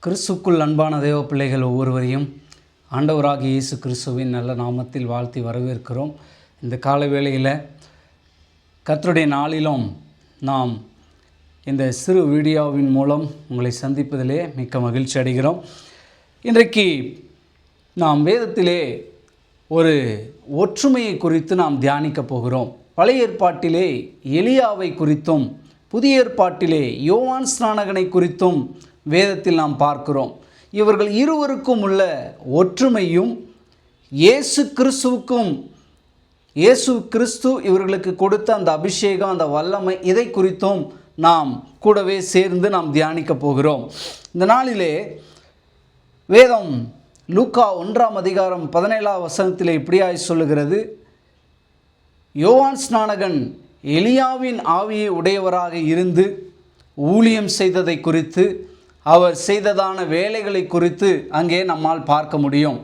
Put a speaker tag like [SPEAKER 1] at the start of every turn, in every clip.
[SPEAKER 1] கிறிஸ்துக்குள் அன்பான தேவ பிள்ளைகள் ஒவ்வொருவரையும் ஆண்டவராகிய இயேசு கிறிஸ்துவின் நல்ல நாமத்தில் வாழ்த்தி வரவேற்கிறோம். இந்த கால வேளையில் கர்த்தருடைய நாளிலும் நாம் இந்த சிறு வீடியோவின் மூலம் உங்களை சந்திப்பதிலே மிக்க மகிழ்ச்சி அடைகிறோம். இன்றைக்கு நாம் வேதத்திலே ஒரு ஒற்றுமையை குறித்து நாம் தியானிக்கப் போகிறோம். பழைய ஏற்பாட்டிலே எலியாவை குறித்தும் புதிய ஏற்பாட்டிலே யோவான் ஸ்நானகனை குறித்தும் வேதத்தில் நாம் பார்க்கிறோம். இவர்கள் இருவருக்கும் உள்ள ஒற்றுமையும் இயேசு கிறிஸ்து இவர்களுக்கு கொடுத்த அந்த அபிஷேகம், அந்த வல்லமை, இதை குறித்தும் நாம் கூடவே சேர்ந்து நாம் தியானிக்க போகிறோம். இந்த நாளிலே வேதம் லூக்கா 1:17 இப்படியாய் சொல்லுகிறது, யோவான் ஸ்நானகன் எலியாவின் ஆவியை உடையவராக இருந்து ஊழியம் செய்ததை குறித்து, அவர் செய்ததான வேலைகளை குறித்து அங்கே நம்மால் பார்க்க முடியும்.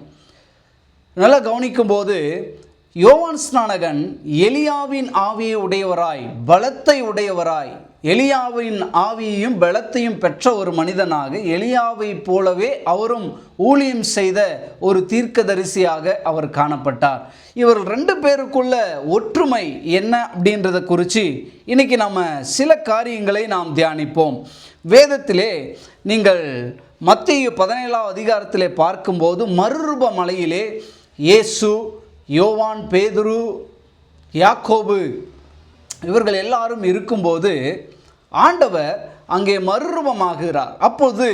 [SPEAKER 1] நல்லா கவனிக்கும்போது யோவான் ஸ்நானகன் எலியாவின் ஆவியை உடையவராய், பலத்தை உடையவராய், எலியாவின் ஆவியையும் பலத்தையும் பெற்ற ஒரு மனிதனாக, எலியாவை போலவே அவரும் ஊழியம் செய்த ஒரு தீர்க்கதரிசியாக அவர் காணப்பட்டார். இவர் 2 பேருக்குள்ள ஒற்றுமை என்ன அப்படின்றத குறித்து இன்னைக்கு நம்ம சில காரியங்களை நாம் தியானிப்போம். வேதத்திலே நீங்கள் மத்தேயு 17 பார்க்கும்போது மறுரூப மலையிலே இயேசு, யோவான், பேதுரு, யாக்கோபு இவர்கள் எல்லாரும் இருக்கும்போது ஆண்டவர் அங்கே மறுரூபமாகிறார். அப்போது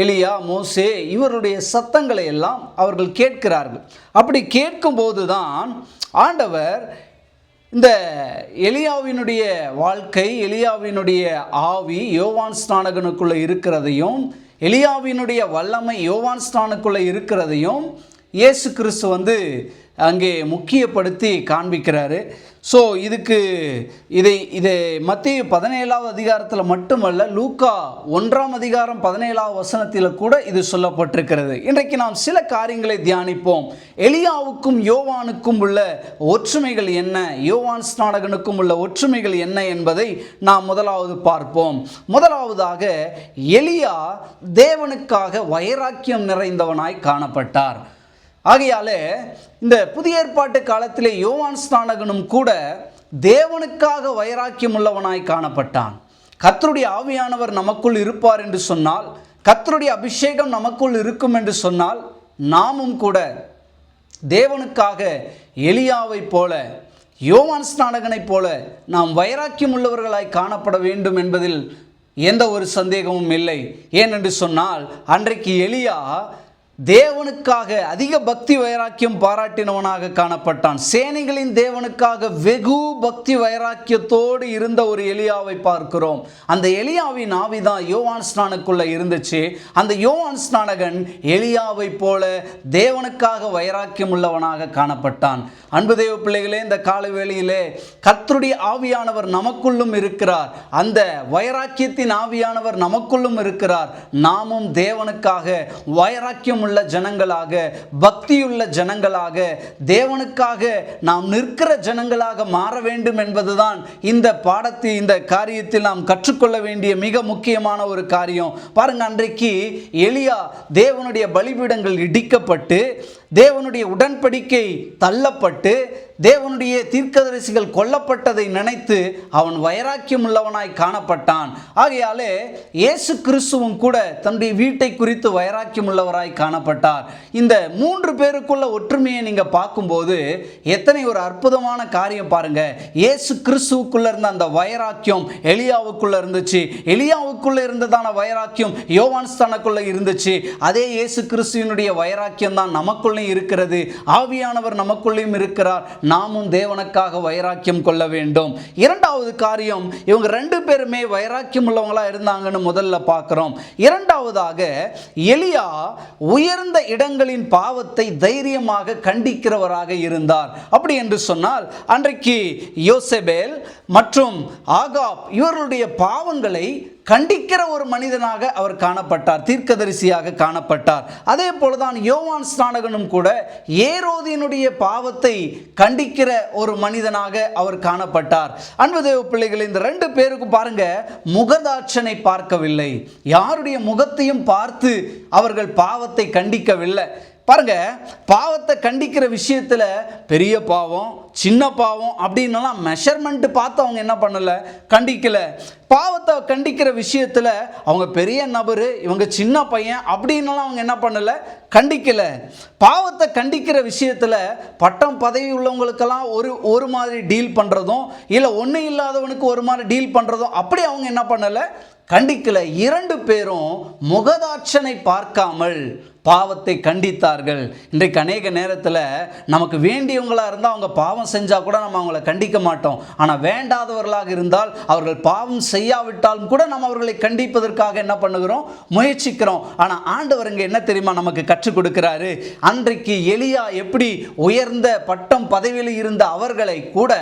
[SPEAKER 1] எலியா, மோசே இவருடைய சத்தங்களை எல்லாம் அவர்கள் கேட்கிறார்கள். அப்படி கேட்கும்போது தான் ஆண்டவர் இந்த எலியாவினுடைய வாழ்க்கை, எலியாவினுடைய ஆவி யோவான் ஸ்நானகனுக்குள்ளே இருக்கிறதையும், எலியாவினுடைய வல்லமை யோவான் ஸ்நானக்குள்ளே இருக்கிறதையும் இயேசு கிறிஸ்து அங்கே முக்கியப்படுத்தி காண்பிக்கிறாரு. ஸோ இதை மத்தேயு 17 மட்டுமல்ல, லூக்கா 1:17 கூட இது சொல்லப்பட்டிருக்கிறது. இன்றைக்கு நாம் சில காரியங்களை தியானிப்போம். எலியாவுக்கும் யோவானுக்கும் உள்ள ஒற்றுமைகள் என்ன, யோவான் ஸ்நானகனுக்கும் உள்ள ஒற்றுமைகள் என்ன என்பதை நாம் முதலாவது பார்ப்போம். முதலாவதாக, எலியா தேவனுக்காக வைராக்கியம் நிறைந்தவனாய் காணப்பட்டார். ஆகையாலே இந்த புதிய ஏற்பாட்டு காலத்திலே யோவான் ஸ்நானகனும் கூட தேவனுக்காக வைராக்கியம் உள்ளவனாய் காணப்பட்டான். கர்த்தருடைய ஆவியானவர் நமக்குள் இருப்பார் என்று சொன்னால், கர்த்தருடைய அபிஷேகம் நமக்குள் இருக்கும் என்று சொன்னால், நாமும் கூட தேவனுக்காக எலியாவை போல, யோவான் ஸ்நானகனைப் போல நாம் வைராக்கியம் உள்ளவர்களாய் காணப்பட வேண்டும் என்பதில் எந்த ஒரு சந்தேகமும் இல்லை. ஏனென்று சொன்னால், அன்றைக்கு எலியா தேவனுக்காக அதிக பக்தி வைராக்கியம் பாராட்டினவனாக காணப்பட்டான். சேனைகளின் தேவனுக்காக வெகு பக்தி வைராக்கியத்தோடு இருந்த ஒரு எலியாவை பார்க்கிறோம். அந்த எலியாவின் ஆவிதான் யோவான் ஸ்நானக்குள்ள இருந்துச்சு. அந்த யோவான் ஸ்நானகன் எலியாவை போல தேவனுக்காக வைராக்கியம் உள்ளவனாக காணப்பட்டான். அன்பு தேவ பிள்ளைகளே, இந்த கால வேளையிலே கர்த்தருடைய ஆவியானவர் நமக்குள்ளும் இருக்கிறார். அந்த வைராக்கியத்தின் ஆவியானவர் நமக்குள்ளும் இருக்கிறார். நாமும் தேவனுக்காக வைராக்கியம் உள்ள ஜனங்களாக, பக்தியுள்ள ஜனங்களாக, தேவனுக்காக நாம் நிற்கிற ஜனங்களாக மாற வேண்டும் என்பதுதான் இந்த பாடத்தில், இந்த காரியத்தில் நாம் கற்றுக்கொள்ள வேண்டிய மிக முக்கியமான ஒரு காரியம். பாருங்க, அன்றைக்கு எலியா தேவனுடைய பலிபீடங்கள் இடிக்கப்பட்டு, தேவனுடைய உடன்படிக்கை தள்ளப்பட்டு, தேவனுடைய தீர்க்கதரிசிகள் கொல்லப்பட்டதை நினைத்து அவன் வைராக்கியம் உள்ளவனாய் காணப்பட்டான். ஆகையாலே இயேசு கிறிஸ்துவும் கூட தன்னுடைய வீட்டை குறித்து வைராக்கியம் உள்ளவராய் காணப்பட்டார். இந்த 3 பேருக்குள்ள ஒற்றுமையை நீங்க பார்க்கும்போது எத்தனை ஒரு அற்புதமான காரியம் பாருங்க. இயேசு கிறிஸ்துவுக்குள்ள இருந்த அந்த வைராக்கியம் எலியாவுக்குள்ள இருந்துச்சு. எலியாவுக்குள்ள இருந்ததான வைராக்கியம் யோவான் ஸ்நானக்குள்ள இருந்துச்சு. அதே இயேசு கிறிஸ்துவினுடைய வைராக்கியம் தான் நமக்குள்ளே இருக்கிறது. ஆவியானவர் நமக்குள்ளேயும் இருக்கிறார். நாமும் தேவனுக்காக வைராக்கியம் கொள்ள வேண்டும். இரண்டாவது காரியம், இவங்க 2 பேருமே வைராக்கியம் உள்ளவங்களா இருந்தாங்கன்னு முதல்ல பார்க்கிறோம். இரண்டாவதாக, எலியா உயர்ந்த இடங்களின் பாவத்தை தைரியமாக கண்டிக்கிறவராக இருந்தார். அப்படி என்று சொன்னால், அன்றைக்கு யோசேபேல் மற்றும் ஆகாப் இவர்களுடைய பாவங்களை கண்டிக்கிற ஒரு மனிதனாக அவர் காணப்பட்டார், தீர்க்கதரிசியாக காணப்பட்டார். அதே போலதான் யோவான் ஸ்நானகனும் கூட ஏரோதினுடைய பாவத்தை கண்டிக்கிற ஒரு மனிதனாக அவர் காணப்பட்டார். அன்பு தேவ பிள்ளைகள், இந்த ரெண்டு பேருக்கும் பாருங்க, முகதாட்சனை பார்க்கவில்லை, யாருடைய முகத்தையும் பார்த்து அவர்கள் பாவத்தை கண்டிக்கவில்லை. பாருங்க, பாவத்தை கண்டிக்கிற விஷயத்துல பெரிய பாவம் சின்ன பாவம் அப்படின்னலாம் மெஷர்மெண்ட் பார்த்து அவங்க என்ன பண்ணல, கண்டிக்கல. பாவத்தை கண்டிக்கிற விஷயத்துல அவங்க பெரிய நபரு, இவங்க சின்ன பையன் அப்படின்னலாம் அவங்க என்ன பண்ணல, கண்டிக்கல. பாவத்தை கண்டிக்கிற விஷயத்துல பட்டம் பதவி உள்ளவங்களுக்கெல்லாம் ஒரு மாதிரி டீல் பண்றதும், இல்லை ஒன்றும் இல்லாதவனுக்கு ஒரு மாதிரி டீல் பண்றதும் அப்படி அவங்க என்ன பண்ணல, கண்டிக்கல. இரண்டு பேரும் முகதாட்சனை பார்க்காமல் பாவத்தை கண்டித்தார்கள். இன்றைக்கு அநேக நேரத்தில் நமக்கு வேண்டியவங்களாக இருந்தால் அவங்க பாவம் செஞ்சால் கூட நம்ம அவங்கள கண்டிக்க மாட்டோம். ஆனால் வேண்டாதவர்களாக இருந்தால் அவர்கள் பாவம் செய்யாவிட்டாலும் கூட நம்ம அவர்களை கண்டிப்பதற்காக என்ன பண்ணுகிறோம், முயற்சிக்கிறோம். ஆனால் ஆண்டவர் இங்கே என்ன தெரியுமா நமக்கு கற்றுக் கொடுக்கிறாரு? அன்றைக்கு எலியா எப்படி உயர்ந்த பட்டம் பதவியில் இருந்த அவர்களை கூட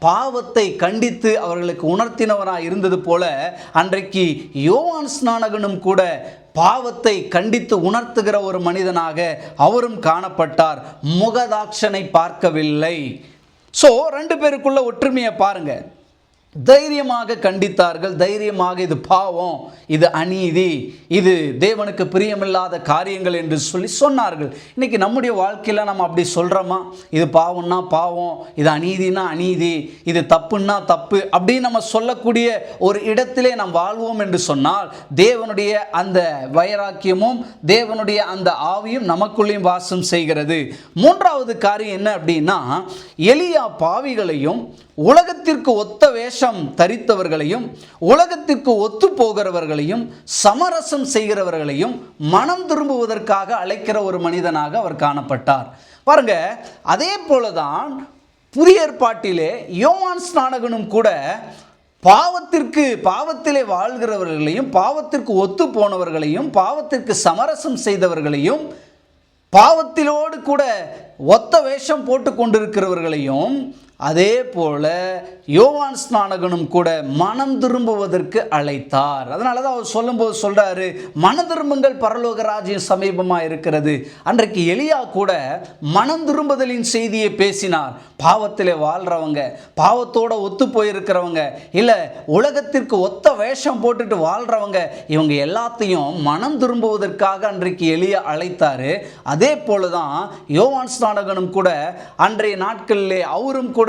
[SPEAKER 1] பாவத்தை கண்டித்து அவர்களுக்கு உணர்த்தினவராக இருந்தது போல, அன்றைக்கு யோவான் ஸ்நானகனும் கூட பாவத்தை கண்டித்து உணர்த்துகிற ஒரு மனிதனாக அவரும் காணப்பட்டார். முகதாட்சனை பார்க்கவில்லை. சோ ரெண்டு பேருக்குள்ள ஒற்றுமையை பாருங்க. தைரியமாக கண்டித்தார்கள், தைரியமாக இது பாவம், இது அநீதி, இது தேவனுக்கு பிரியமில்லாத காரியங்கள் என்று சொல்லி சொன்னார்கள். இன்னைக்கு நம்முடைய வாழ்க்கையில் நம்ம அப்படி சொல்கிறோமா? இது பாவம்னா பாவம், இது அநீதினா அநீதி, இது தப்புன்னா தப்பு அப்படின்னு நம்ம சொல்லக்கூடிய ஒரு இடத்திலே நாம் வாழ்வோம் என்று சொன்னால் தேவனுடைய அந்த வைராக்கியமும் தேவனுடைய அந்த ஆவியும் நமக்குள்ளேயும் வாசம் செய்கிறது. மூன்றாவது காரியம் என்ன அப்படின்னா, எலியா பாவிகளையும் உலகத்திற்கு ஒத்த வேஷம் தரித்தவர்களையும் உலகத்திற்கு ஒத்து போகிறவர்களையும் சமரசம் செய்கிறவர்களையும் மனம் திரும்புவதற்காக அழைக்கிற ஒரு மனிதனாக அவர் காணப்பட்டார். பாருங்க, அதே போலதான் புதிய ஏற்பாட்டிலே யோவான் ஸ்நானகனும் கூட பாவத்திலே வாழ்கிறவர்களையும் பாவத்திற்கு ஒத்து போனவர்களையும் பாவத்திற்கு சமரசம் செய்தவர்களையும் பாவத்திலோடு கூட ஒத்த வேஷம் போட்டு கொண்டிருக்கிறவர்களையும் அதே போல யோவான் ஸ்நானகனும் கூட மனம் திரும்புவதற்கு அழைத்தார். அதனால தான் அவர் சொல்லும்போது சொல்றாரு, மனம் திரும்புங்கள், பரலோக ராஜ்யம் சமீபமாக இருக்கிறது. அன்றைக்கு எலியா கூட மனம் திரும்புதலின் செய்தியை பேசினார். பாவத்திலே வாழ்றவங்க, பாவத்தோட ஒத்து போயிருக்கிறவங்க, இல்லை உலகத்திற்கு ஒத்த வேஷம் போட்டுட்டு வாழ்றவங்க, இவங்க எல்லாத்தையும் மனம் திரும்புவதற்காக அன்றைக்கு எலியா அழைத்தாரு. அதே போலதான் யோவான் ஸ்நானகனும் கூட அன்றைய நாட்களிலே அவரும் கூட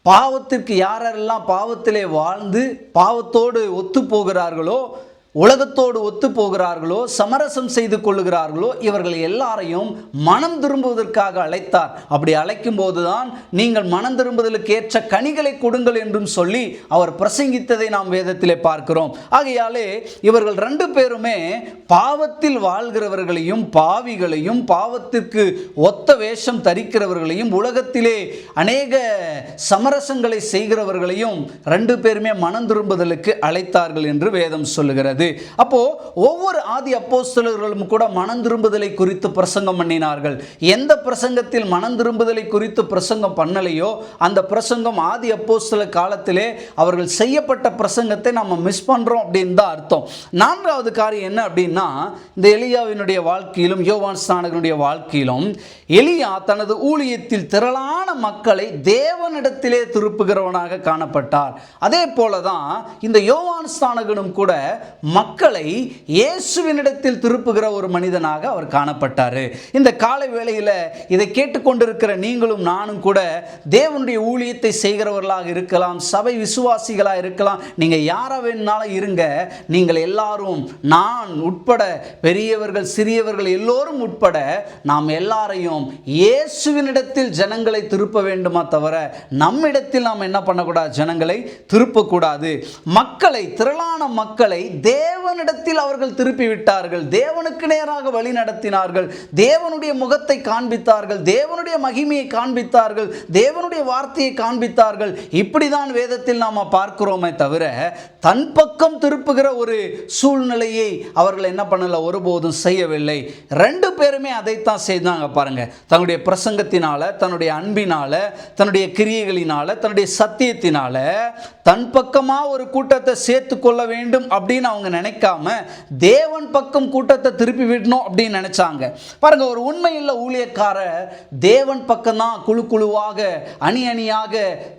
[SPEAKER 1] பாவத்திற்கு யாரெல்லாம் பாவத்திலே வாழ்ந்து பாவத்தோடு ஒத்து போகிறார்களோ, உலகத்தோடு ஒத்து போகிறார்களோ, சமரசம் செய்து கொள்ளுகிறார்களோ, இவர்கள் எல்லாரையும் மனம் திரும்புவதற்காக அழைத்தார். அப்படி அழைக்கும் போதுதான் நீங்கள் மனம் திரும்புதலுக்கு ஏற்ற கனிகளை கொடுங்கள் என்றும் சொல்லி அவர் பிரசங்கித்ததை நாம் வேதத்திலே பார்க்கிறோம். ஆகையாலே இவர்கள் ரெண்டு பேருமே பாவத்தில் வாழ்கிறவர்களையும் பாவிகளையும் பாவத்திற்கு ஒத்த வேஷம் தரிக்கிறவர்களையும் உலகத்திலே அநேக சமரசங்களை செய்கிறவர்களையும் ரெண்டு பேருமே மனம் திரும்புதலுக்கு அழைத்தார்கள் என்று வேதம் சொல்லுகிறது. அப்போ ஒவ்வொரு ஆதி அப்போஸ்தலர்களும் கூட மனம் திரும்புதலை குறித்து பிரசங்கம் பண்ணினார்கள். எந்த பிரசங்கத்தில் மனம் திரும்புதலை குறித்து பிரசங்கம் பண்ணலையோ அந்த பிரசங்கம் ஆதி அப்போஸ்தல காலத்திலே அவர்கள் செய்யப்பட்ட பிரசங்கத்தை நம்ம மிஸ் பண்றோம் அப்படின்னு தான் அர்த்தம். நான்காவது காரியம் என்ன அப்படின்னா, இந்த எலியாவினுடைய வாழ்க்கையிலும் யோவான் ஸ்நானகனுடைய வாழ்க்கையிலும் எலியா தனது ஊழியத்தில் திரளான மக்களை தேவனிடத்திலே திருப்புகிறவனாக காணப்பட்டார். அதே போலதான் இந்த யோவான் ஸ்நானகனும் கூட மக்களை இயேசுவினிடத்தில் திருப்புகிற ஒரு மனிதனாக அவர் காணப்பட்டார். இந்த காலை வேளையில் இதை கேட்டுக்கொண்டிருக்கிற நீங்களும் நானும் கூட தேவனுடைய ஊழியத்தை செய்கிறவர்களாக இருக்கலாம், சபை விசுவாசிகளாக இருக்கலாம், நீங்கள் யாரை வேணுனாலும் இருங்க. நீங்கள் எல்லாரும், நான் உட்பட, பெரியவர்கள் சிறியவர்கள் எல்லோரும் உட்பட நாம் எல்லாரையும் இயேசுவினிடத்தில் ஜனங்களை திருப்ப வேண்டுமா தவிர நம்மிடத்தில் நாம் என்ன பண்ணக்கூடாது, ஜனங்களை திருப்பக்கூடாது. மக்களை, திரளான மக்களை தேவனிடத்தில் அவர்கள் திருப்பி விட்டார்கள். தேவனுக்கு நேராக வழி நடத்தினார்கள். தேவனுடைய முகத்தை காண்பித்தார்கள். தேவனுடைய மகிமையை காண்பித்தார்கள். தேவனுடைய வார்த்தையை காண்பித்தார்கள். இப்படிதான் வேதத்தில் நாம் பார்க்கிறோமே தவிர தன் பக்கம் திருப்புகிற ஒரு சூழ்நிலையை அவர்கள் என்ன என்ன பண்ணல, ஒருபோதும் செய்யவில்லை. ரெண்டு பேருமே அதைத்தான் செய்தாங்க பாருங்க. தன்னுடைய பிரசங்கத்தினால, தன்னுடைய அன்பினால, தன்னுடைய கிரியைகளினால, தன்னுடைய சத்தியத்தினால தன் பக்கமா ஒரு கூட்டத்தை சேர்த்து கொள்ள வேண்டும் அப்படின்னு அவங்க நினைக்காம தேவன் பக்கம் கூட்டத்தை திருப்பி விடணும் அப்படின்னு நினைச்சாங்க பாருங்க. ஒரு உண்மையுள்ள ஊழியக்காரர் தேவன் பக்கம் தான் குழு குழுவாக, அணி அணியாக,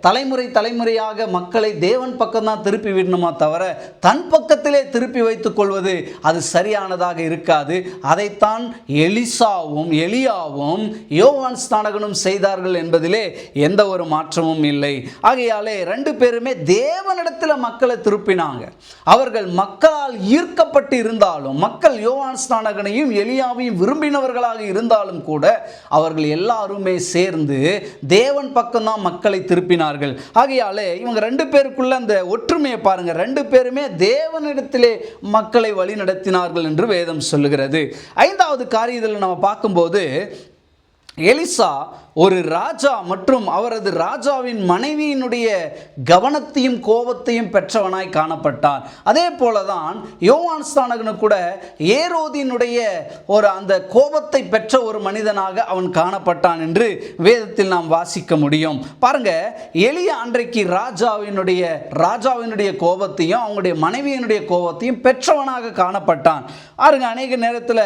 [SPEAKER 1] தலைமுறை தலைமுறையாக மக்களை தேவன் பக்கம் தான் திருப்பி விடணுமா தவிர தன் பக்கத்திலே திருப்பி வைத்துக் கொள்வது அது சரியானதாக இருக்காது. அதைத்தான் எலியாவும் யோவான் ஸ்நானகனும் செய்தார்கள் என்பதிலே எந்த ஒரு மாற்றமும் இல்லை. ஆகையாலே ரெண்டு பேருமே தேவனிடத்தில் மக்களை திருப்பினாங்க. அவர்கள் மக்களால் ஈர்க்கப்பட்டு இருந்தாலும், மக்கள் யோவான் ஸ்நானகனையும் எலியாவையும் விரும்பினவர்களாக இருந்தாலும் கூட அவர்கள் எல்லாருமே சேர்ந்து தேவன் பக்கம் தான் மக்களை திருப்பினார்கள். ஆகையாலே இவங்க ரெண்டு பேருக்குள்ள அந்த ஒற்றுமையை பாருங்க. ரெண்டு பேருமே தேவனிடத்திலே மக்களை வழி நடத்தினார்கள் என்று வேதம் சொல்லுகிறது. ஐந்தாவது காரியத்தில் நம்ம பார்க்கும்போது, எலிசா ஒரு ராஜா மற்றும் அவரது ராஜாவின் மனைவியினுடைய கவனத்தையும் கோபத்தையும் பெற்றவனாய் காணப்பட்டான். அதே போலதான் யோவான் ஸ்நானகனு கூட ஏரோதினுடைய ஒரு அந்த கோபத்தை பெற்ற ஒரு மனிதனாக அவன் காணப்பட்டான் என்று வேதத்தில் நாம் வாசிக்க முடியும். பாருங்க, எலியா அன்றைக்கு ராஜாவினுடைய கோபத்தையும் அவங்களுடைய மனைவியினுடைய கோபத்தையும் பெற்றவனாக காணப்பட்டான். பாருங்க, அநேக நேரத்தில்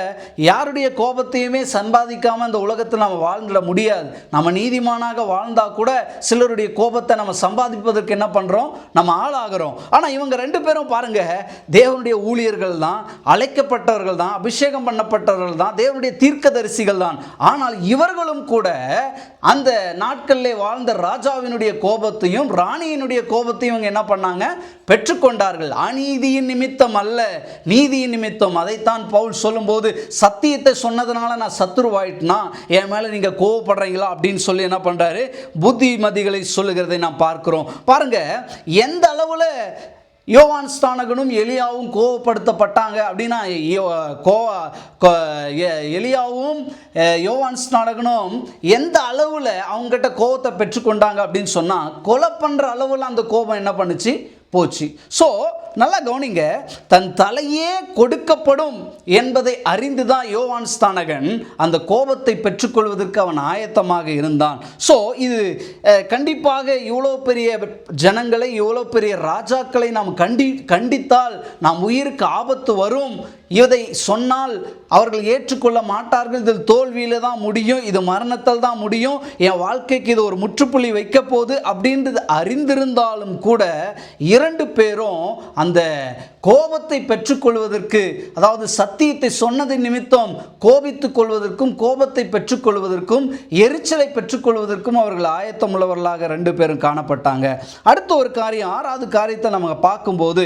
[SPEAKER 1] யாருடைய கோபத்தையுமே சம்பாதிக்காம இந்த உலகத்தில் நம்ம வாழ்ந்துட முடியாது. நம்ம நீதிமானாக வாழ்ந்தா கூட சிலருடைய கோபத்தை நம்ம சம்பாதிப்பதற்கு என்ன பண்றோம், நம்ம ஆளாகிறோம். ஆனா இவங்க ரெண்டு பேரும் பாருங்க, தேவனுடைய ஊழியர்கள் தான், அழைக்கப்பட்டவர்கள் தான், அபிஷேகம் பண்ணப்பட்டவர்கள் தான், தேவனுடைய தீர்க்கதரிசிகள் தான். ஆனால் இவர்களும் கூட அந்த நாட்களிலே வாழ்ந்த ராஜாவினுடைய கோபத்தையும் ராணியினுடைய கோபத்தையும் இவங்க என்ன பண்ணாங்க, பெற்றுக்கொண்டார்கள். அநீதியின் நிமித்தம் அல்ல, நீதியின் நிமித்தம். அதைத்தான் பவுல் சொல்லும்போது, சத்தியத்தை சொன்னதுனால நான் சத்துருவாயிட்டுனா என் மேல நீங்க கோபப்படுறீங்களா அப்படின்னு சொல்லி என்ன பண்றாரு, புத்திமதிகளை சொல்லுகிறதை நாம் பார்க்கிறோம். பாருங்க, எந்த அளவுல யோவான் ஸ்நானகனும் எலியாவும் கோபப்படுத்தப்பட்டாங்க அப்படின்னா, எலியாவும் யோவான் ஸ்நானகனும் எந்த அளவில் அவங்ககிட்ட கோபத்தை பெற்றுக்கொண்டாங்க அப்படின்னு சொன்னால், கொலை பண்ணுற அளவில் அந்த கோபம் என்ன பண்ணுச்சு, போச்சு. ஸோ நல்லா கவனிங்க, தன் தலையே கொடுக்கப்படும் என்பதை அறிந்துதான் யோவான் ஸ்நானகன் அந்த கோபத்தை பெற்றுக்கொள்வதற்கு அவன் ஆயத்தமாக இருந்தான். ஸோ இது கண்டிப்பாக இவ்வளோ பெரிய ஜனங்களை, இவ்வளோ பெரிய ராஜாக்களை நாம் கண்டித்தால் நாம் உயிருக்கு ஆபத்து வரும். இதை சொன்னால் அவர்கள் ஏற்றுக்கொள்ள மாட்டார்கள். இதில் தோல்வியில தான் முடியும், இது மரணத்தில் தான் முடியும், என் வாழ்க்கைக்கு இது ஒரு முற்றுப்புள்ளி வைக்க போகுது அப்படின்றது அறிந்திருந்தாலும் கூட இரண்டு பேரும் அந்த கோபத்தை பெற்றுக்கொள்வதற்கு, அதாவது சத்தியத்தை சொன்னதை நிமித்தம் கோபித்துக் கொள்வதற்கும் கோபத்தை பெற்றுக்கொள்வதற்கும் எரிச்சலை பெற்றுக்கொள்வதற்கும் அவர்கள் ஆயத்தம் உள்ளவர்களாக ரெண்டு பேரும் காணப்பட்டாங்க. அடுத்த ஒரு காரியம், ஆறாவது காரியத்தை நம்ம பார்க்கும்போது,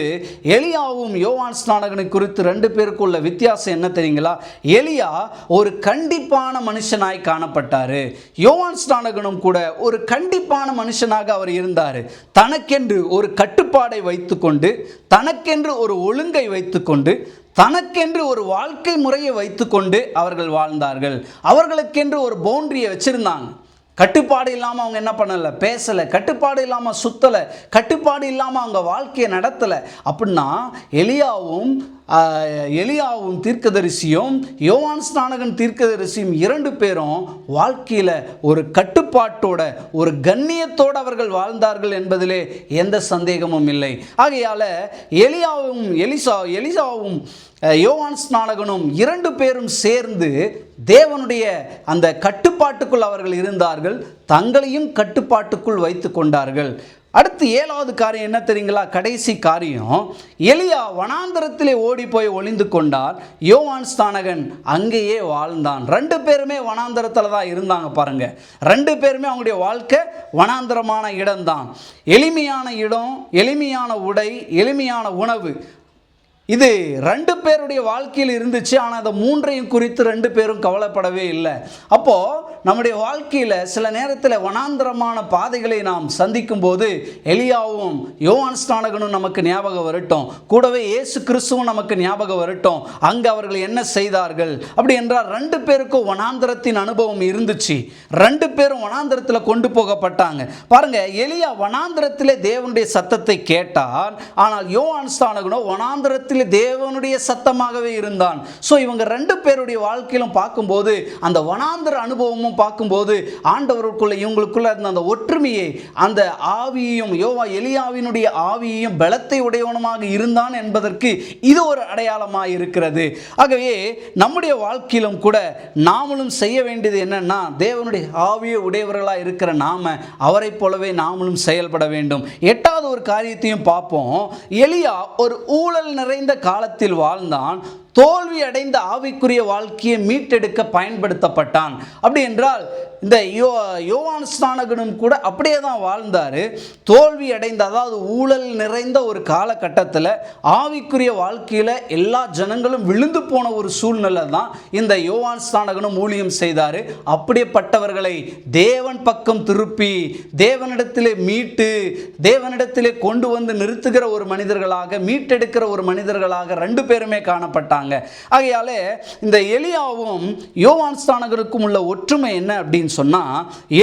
[SPEAKER 1] எலியாவும் யோவான் ஸ்நானகனை குறித்து ரெண்டு பேருக்குள்ள வித்தியாசம் என்ன தெரியுங்களா? எலியா ஒரு கண்டிப்பான மனுஷனாய் காணப்பட்டாரு. யோவான் ஸ்நானகனும் கூட ஒரு கண்டிப்பான மனுஷனாக அவர் இருந்தார். தனக்கென்று ஒரு கட்டுப்பாடை வைத்துக்கொண்டு, தனக்கென்று ஒரு ஒழுங்கை வைத்துக்கொண்டு, தனக்கென்று ஒரு வாழ்க்கை முறையை வைத்துக்கொண்டு அவர்கள் வாழ்ந்தார்கள். அவர்களுக்கென்று ஒரு பவுண்டரியை வச்சிருந்தாங்க. கட்டுப்பாடு இல்லாமல் அவங்க என்ன பண்ணலை, பேசலை. கட்டுப்பாடு இல்லாமல் சுத்தலை. கட்டுப்பாடு இல்லாமல் அவங்க வாழ்க்கையை நடத்தலை. அப்படின்னா எலியாவும் தீர்க்கதரிசியும் யோவான் ஸ்நானகன் தீர்க்கதரிசியும் இரண்டு பேரும் வாழ்க்கையில் ஒரு கட்டுப்பாட்டோட, ஒரு கண்ணியத்தோடு அவர்கள் வாழ்ந்தார்கள் என்பதிலே எந்த சந்தேகமும் இல்லை. ஆகையால் எலிசாவும் யோவான் ஸ்நானகனும் இரண்டு பேரும் சேர்ந்து தேவனுடைய அந்த கட்டுப்பாட்டுக்குள் அவர்கள் இருந்தார்கள். தங்களையும் கட்டுப்பாட்டுக்குள் வைத்து கொண்டார்கள். அடுத்து ஏழாவது காரியம் என்ன தெரியுங்களா? கடைசி காரியம், எலியா வனாந்தரத்திலே ஓடி போய் ஒளிந்து கொண்டார். யோவான் ஸ்நானகன் அங்கேயே வாழ்ந்தான். ரெண்டு பேருமே வனாந்தரத்தில் தான் இருந்தாங்க பாருங்க. ரெண்டு பேருமே அவங்களுடைய வாழ்க்கை வனாந்தரமான இடம்தான். எளிமையான இடம், எளிமையான உடை, எளிமையான உணவு, இது ரெண்டு பேருடைய வாழ்க்கையில் இருந்துச்சு. ஆனால் அந்த மூன்றையும் குறித்து ரெண்டு பேரும் கவலைப்படவே இல்லை. அப்போது நம்முடைய வாழ்க்கையில் சில நேரத்தில் வனாந்தரமான பாதைகளை நாம் சந்திக்கும் போது எலியாவும் யோவான் ஸ்நானகனும் நமக்கு ஞாபகம் வரட்டும். கூடவே இயேசு கிறிஸ்துவும் நமக்கு ஞாபகம் வரட்டும். அங்கே அவர்கள் என்ன செய்தார்கள் அப்படி என்றால், ரெண்டு பேருக்கும் வனாந்தரத்தின் அனுபவம் இருந்துச்சு. ரெண்டு பேரும் வனாந்தரத்தில் கொண்டு போகப்பட்டாங்க. பாருங்க, எலியா வனாந்தரத்திலே தேவனுடைய சத்தத்தை கேட்டார். ஆனால் யோவான் ஸ்நானகனோ வனாந்தரத்தில் இடத்துல தேவனுடைய சத்தமாகவே இருந்தான். ஸோ இவங்க 2 பேருடைய வாழ்க்கையிலும் பார்க்கும்போது அந்த வனாந்தர அனுபவமும் பார்க்கும்போது ஆண்டவருக்குள்ள இவங்களுக்குள்ள இருந்த அந்த ஒற்றுமையை, அந்த ஆவியையும், எலியாவினுடைய ஆவியையும் பலத்தை உடையவனமாக இருந்தான் என்பதற்கு இது ஒரு அடையாளமாக இருக்கிறது. ஆகவே நம்முடைய வாழ்க்கையிலும் கூட நாமளும் செய்ய வேண்டியது என்னன்னா, தேவனுடைய ஆவியை உடையவர்களாக இருக்கிற நாம அவரை போலவே நாமளும் செயல்பட வேண்டும். 8வது ஒரு காரியத்தையும் பார்ப்போம். எலியா ஒரு ஊழல் நிறைந்த காலத்தில் வாழ்ந்தான். தோல்வி அடைந்த ஆவிக்குரிய வாழ்க்கையை மீட்டெடுக்க பயன்படுத்தப்பட்டான். அப்படி என்றால் இந்த யோவான் ஸ்நானகனும் கூட அப்படியே தான் வாழ்ந்தார். தோல்வி அடைந்த, அதாவது ஊழல் நிறைந்த ஒரு காலகட்டத்தில் ஆவிக்குரிய வாழ்க்கையில் எல்லா ஜனங்களும் விழுந்து போன ஒரு சூழ்நிலை தான் இந்த யோவான் ஸ்நானகனும் ஊழியம் செய்தார். அப்படிப்பட்டவர்களை தேவன் பக்கம் திருப்பி தேவனிடத்திலே மீட்டு தேவனிடத்திலே கொண்டு வந்து நிறுத்துகிற ஒரு மனிதர்களாக, மீட்டெடுக்கிற ஒரு மனிதர்களாக 2 பேருமே காணப்பட்டாங்க. ஆகையாலே இந்த எலியாவும் யோவான் ஸ்நானகருக்கும் உள்ள ஒற்றுமை என்ன அப்படின்னு சொன்னா,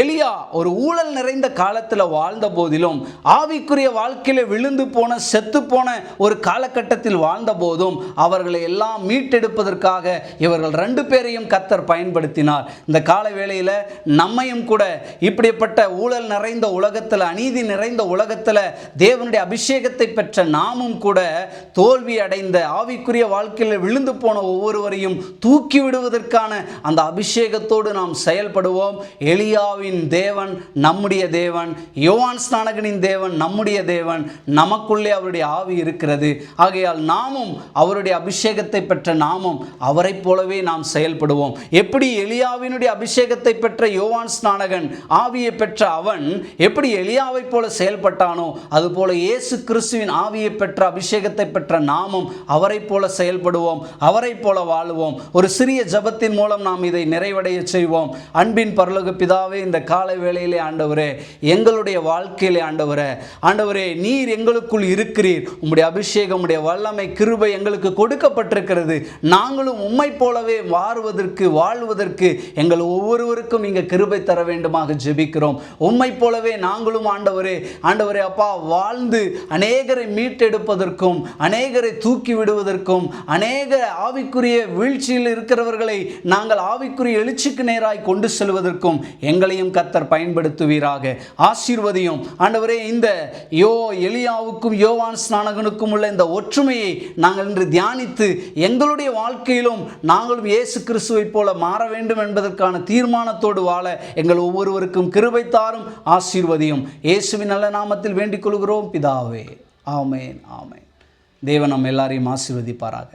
[SPEAKER 1] எலியா ஒரு ஊழல் நிறைந்த காலத்தில் வாழ்ந்த போதிலும், ஆவிக்குரிய வாழ்க்கையில விழுந்து போன, செத்து போன ஒரு காலகட்டத்தில் வாழ்ந்த போதும் அவர்களை எல்லாம் மீட்டெடுப்பதற்காக இவர்கள் 2 பேரையும் கர்த்தர் பயன்படுத்தினார். இந்த கால வேளையில் நம்மையும் கூட இப்படிப்பட்ட ஊழல் நிறைந்த உலகத்தில், அநீதி நிறைந்த உலகத்தில் தேவனுடைய அபிஷேகத்தை பெற்ற நாமும் கூட தோல்வி அடைந்த ஆவிக்குரிய வாழ்க்கையில் விழுந்து போன ஒவ்வொருவரையும் தூக்கி விடுவதற்கான அந்த அபிஷேகத்தோடு நாம் செயல்படுவோம். எலியாவின் தேவன் நம்முடைய தேவன், யோவான் ஸ்நானகனின் தேவன் நம்முடைய தேவன், நமக்குள்ளே அவருடைய ஆவி இருக்கிறது. ஆகையால் நாமும் அவருடைய அபிஷேகத்தை பெற்ற நாமும் அவரை போலவே நாம் செயல்படுவோம். எப்படி எலியாவினுடைய அபிஷேகத்தை பெற்ற யோவான் ஸ்நானகன், ஆவியை பெற்ற அவன் எப்படி எலியாவை போல செயல்பட்டானோ, அதுபோல இயேசு கிறிஸ்துவின் ஆவியை பெற்ற அபிஷேகத்தை பெற்ற நாமும் அவரை போல செயல்படுவோம், அவரை போல வாழுவோம். ஒரு சிறிய ஜபத்தின் மூலம் நாம் இதை நிறைவடைய செய்வோம். அன்பின் பரலோக பிதாவே, இந்த காலை வேளையிலே ஆண்டவரே, எங்களுடைய வாழ்க்கையிலே ஆண்டவரே நீர் எங்களுக்குள் இருக்கிறீர். உம்முடைய அபிஷேகம், உம்முடைய வல்லமை, கிருபை எங்களுக்கு கொடுக்கப்பட்டிருக்கிறது. நாங்களும் உம்மை போலவே வாழ்வதற்கு எங்கள் ஒவ்வொருவருக்கும் இங்கே கிருபை தர வேண்டுமாக ஜெபிக்கிறோம். உம்மை போலவே நாங்களும் ஆண்டவரே அப்பா வாழ்ந்து அநேகரை மீட்டெடுப்பதற்கும், அநேகரை தூக்கி விடுவதற்கும், அநேக ஆவிக்குரிய வீழ்ச்சியில் இருக்கிறவர்களை நாங்கள் ஆவிக்குரிய எழுச்சிக்கு நேராய் கொண்டு செல்வதற்கும் எங்களையும் கர்த்தர் பயன்படுத்துவீராக. ஆசீர்வதியும் ஆண்டவரே. இந்த எலியாவுக்கும் யோவான் ஸ்நானகனுக்கும் உள்ள இந்த ஒற்றுமையை நாங்கள் இன்று தியானித்து எங்களுடைய வாழ்க்கையிலும் நாங்களும் இயேசு கிறிஸ்துவை போல மாற வேண்டும் என்பதற்கான தீர்மானத்தோடு வாழ எங்கள் ஒவ்வொருவருக்கும் கிருபை தாரும். ஆசீர்வதியும். இயேசுவின் நல்ல நாமத்தில் வேண்டிக் கொள்கிறோம் பிதாவே. ஆமென், ஆமென். தேவன் நம்ம எல்லாரையும் ஆசீர்வதிப்பாராக.